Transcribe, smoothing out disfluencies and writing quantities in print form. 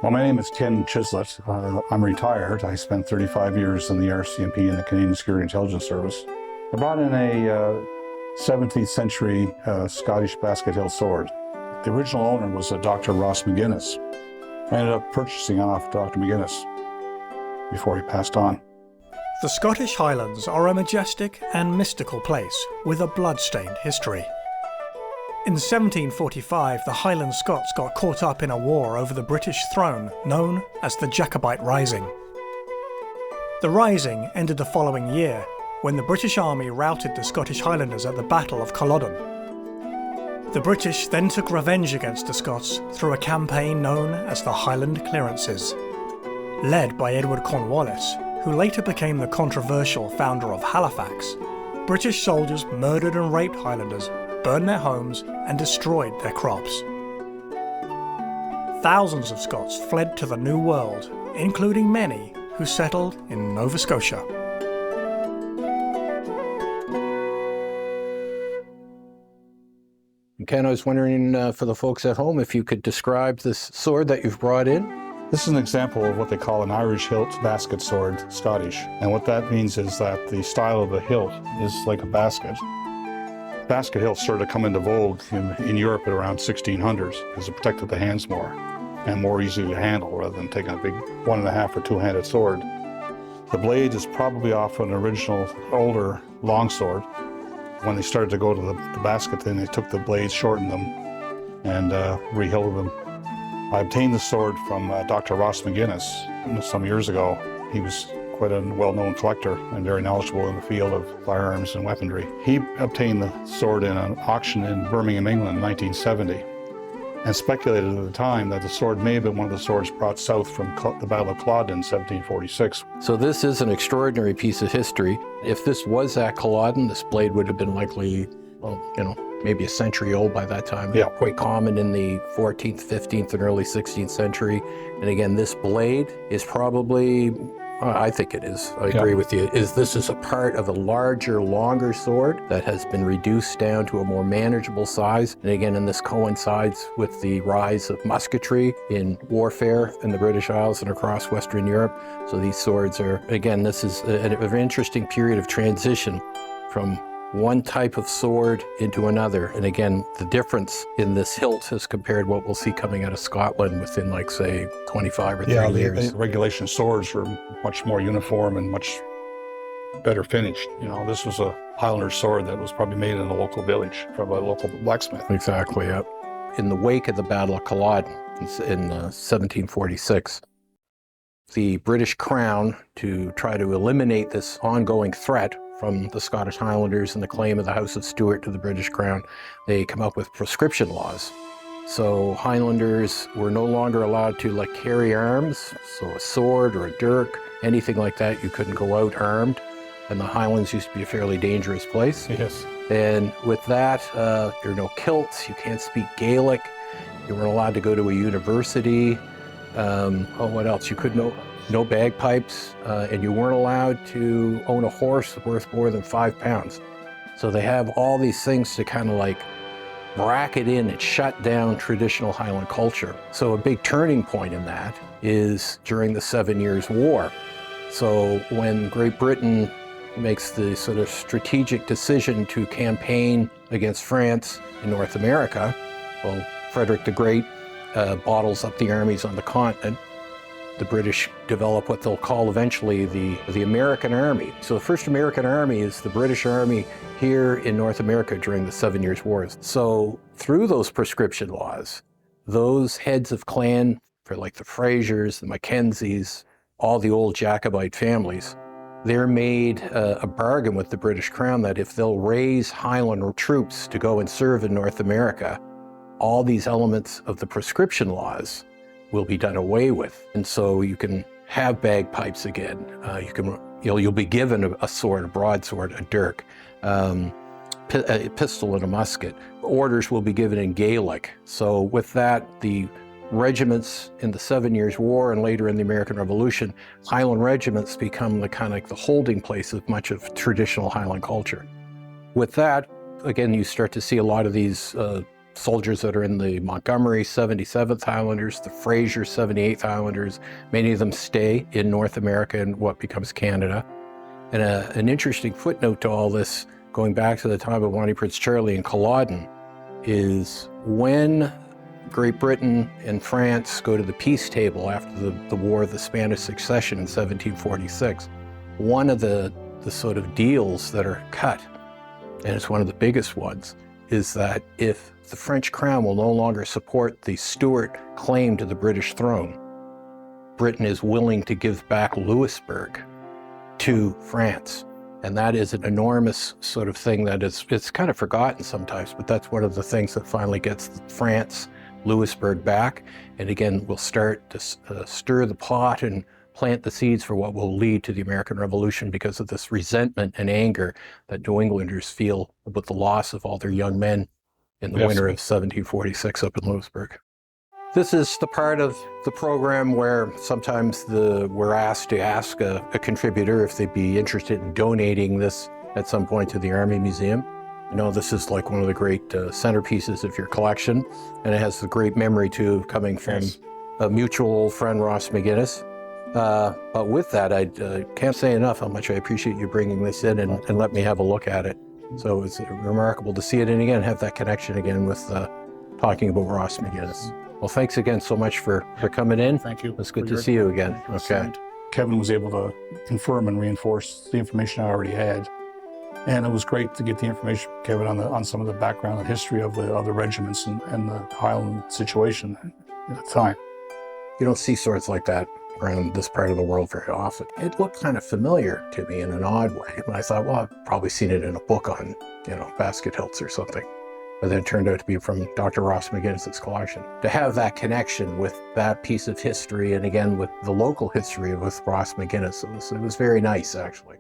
Well, my name is Ken Chislett. I'm retired. I spent 35 years in the RCMP and the Canadian Security Intelligence Service. I brought in a 17th century Scottish basket-hilt sword. The original owner was Dr. Ross McGuinness. I ended up purchasing off Dr. McGuinness before he passed on. The Scottish Highlands are a majestic and mystical place with a blood-stained history. In 1745, the Highland Scots got caught up in a war over the British throne known as the Jacobite Rising. The Rising ended the following year when the British Army routed the Scottish Highlanders at the Battle of Culloden. The British then took revenge against the Scots through a campaign known as the Highland Clearances. Led by Edward Cornwallis, who later became the controversial founder of Halifax, British soldiers murdered and raped Highlanders, burned their homes and destroyed their crops. Thousands of Scots fled to the New World, including many who settled in Nova Scotia. Ken, I was wondering for the folks at home if you could describe this sword that you've brought in. This is an example of what they call an Irish hilt basket sword, Scottish. And what that means is that the style of the hilt is like a basket. Basket hilts started to come into vogue in Europe at around 1600s because it protected the hands more and more easily to handle rather than taking a big 1.5 or 2-handed sword. The blade is probably off an original older longsword. When they started to go to the basket, then they took the blades, shortened them, and re-hilted them. I obtained the sword from Dr. Ross McGuinness some years ago. He was quite a well-known collector and very knowledgeable in the field of firearms and weaponry. He obtained the sword in an auction in Birmingham, England in 1970 and speculated at the time that the sword may have been one of the swords brought south from the Battle of Culloden in 1746. So this is an extraordinary piece of history. If this was at Culloden, this blade would have been likely, well, maybe a century old by that time. Yeah. Quite common in the 14th, 15th, and early 16th century. And again, this blade is probably, I think it is, I agree with you, this is a part of a larger, longer sword that has been reduced down to a more manageable size. And again, and this coincides with the rise of musketry in warfare in the British Isles and across Western Europe. So these swords are, again, this is an interesting period of transition from one type of sword into another. And again, the difference in this hilt as compared to what we'll see coming out of Scotland within, like, say, 25 or 30 years. The regulation swords were much more uniform and much better finished. This was a Highlander sword that was probably made in a local village from a local blacksmith. Exactly, yep. In the wake of the Battle of Culloden in 1746, the British Crown, to try to eliminate this ongoing threat from the Scottish Highlanders and the claim of the House of Stuart to the British Crown, they come up with proscription laws. So Highlanders were no longer allowed to carry arms, so a sword or a dirk, anything like that. You couldn't go out armed, and the Highlands used to be a fairly dangerous place. Yes. And with that, there are no kilts, you can't speak Gaelic, you weren't allowed to go to a university. What else? You couldn't no bagpipes, and you weren't allowed to own a horse worth more than 5 pounds. So they have all these things to kind of bracket in and shut down traditional Highland culture. So a big turning point in that is during the 7 Years' War. So when Great Britain makes the sort of strategic decision to campaign against France in North America, well, Frederick the Great bottles up the armies on the continent. The British develop what they'll call eventually the American Army. So the first American Army is the British Army here in North America during the 7 Years' Wars. So through those proscription laws, those heads of clan, for the Frasers, the Mackenzies, all the old Jacobite families, they're made a bargain with the British Crown that if they'll raise Highland troops to go and serve in North America, all these elements of the proscription laws will be done away with. And so you can have bagpipes again. You'll be given a sword, a broadsword, a dirk, a pistol and a musket. Orders will be given in Gaelic. So with that, the regiments in the 7 Years' War and later in the American Revolution, Highland regiments become the holding place of much of traditional Highland culture. With that, again, you start to see a lot of these soldiers that are in the Montgomery 77th Highlanders, the Fraser 78th Highlanders. Many of them stay in North America and what becomes Canada. And an interesting footnote to all this, going back to the time of Bonnie Prince Charlie and Culloden, is when Great Britain and France go to the peace table after the War of the Spanish Succession in 1746, one of the sort of deals that are cut, and it's one of the biggest ones, is that if the French crown will no longer support the Stuart claim to the British throne, Britain is willing to give back Louisbourg to France. And that is an enormous sort of thing that it's kind of forgotten sometimes, but that's one of the things that finally gets France, Louisbourg back. And again, we'll start to stir the pot and plant the seeds for what will lead to the American Revolution because of this resentment and anger that New Englanders feel with the loss of all their young men in the winter of 1746 up in Louisbourg. This is the part of the program where sometimes we're asked to ask a contributor if they'd be interested in donating this at some point to the Army Museum. You know, this is like one of the great centerpieces of your collection, and it has the great memory too coming from a mutual old friend, Ross McGinnis. But with that, I can't say enough how much I appreciate you bringing this in and let me have a look at it. So it's remarkable to see it, and again, have that connection again with talking about Ross McGinnis. Well, thanks again so much for coming in. Thank you. It's good to see you again. Okay. Kevin was able to confirm and reinforce the information I already had. And it was great to get the information, Kevin, on some of the background and history of the other regiments and the Highland situation at the time. You don't see swords like that around this part of the world very often. It looked kind of familiar to me in an odd way. And I thought, well, I've probably seen it in a book on, basket-hilts or something. But then it turned out to be from Dr. Ross McGinnis's collection. To have that connection with that piece of history, and again, with the local history with Ross McGinnis, it was very nice, actually.